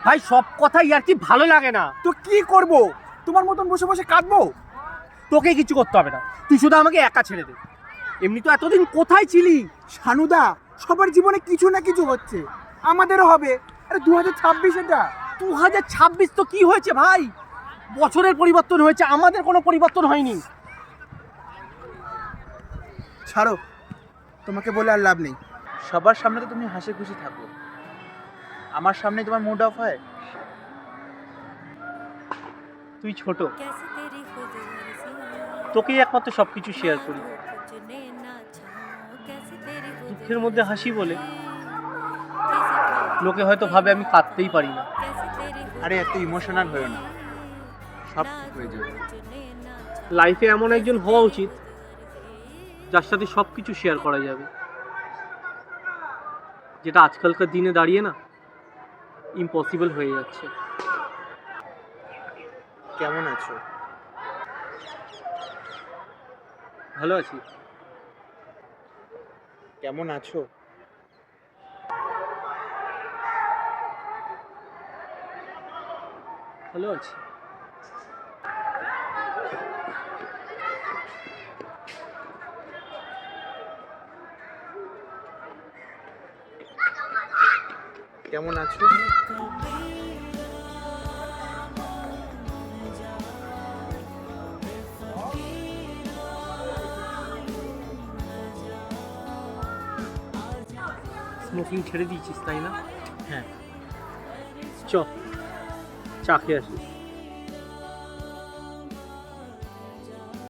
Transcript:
ভাই সব কথাই আর কি ভালো লাগে না। তো কি করব? তোমার মতন বসে বসে কাঁদবো? তোকে কিছু করতে হবে না, তুই শুধু আমাকে একা ছেড়ে দে। এমনি তো এতদিন কোথায় ছিলি? শানুদা, সবার জীবনে কিছু না কিছু হচ্ছে, আমাদেরও হবে। আরে 2026 এটা। 2026 তো কি হয়েছে ভাই? বছরের পরিবর্তন হয়েছে, আমাদের কোনো পরিবর্তন হয়নি। ছাড়ো, তোমাকে বলে আর লাভ নেই। সবার সামনে তো তুমি হাসি খুশি থাকো, আমার সামনে তোমার মুড অফ হয়। তুই ছোট, তোকেই একমাত্র সবকিছু শেয়ার করি। দুঃখের মধ্যে হাসি বলে লোকে হয়তো ভাবে আমি কাঁদতেই পারি না। আরে এত ইমোশনাল হয়েও না, সব ঠিক হয়ে যাবে। লাইফে এমন একজন হওয়া উচিত যার সাথে সব কিছু শেয়ার করা যাবে, যেটা আজকালকার দিনে দাঁড়িয়ে না ইম্পসিবল হয়ে যাচ্ছে। কেমন আছো? ভালো আছি। কেমন আছো? ভালো আছি। কেমন আছো? স্মোকিং ছেড়ে দিয়েছিস তাই না? হ্যাঁ। চ চা খেয়ে আসি।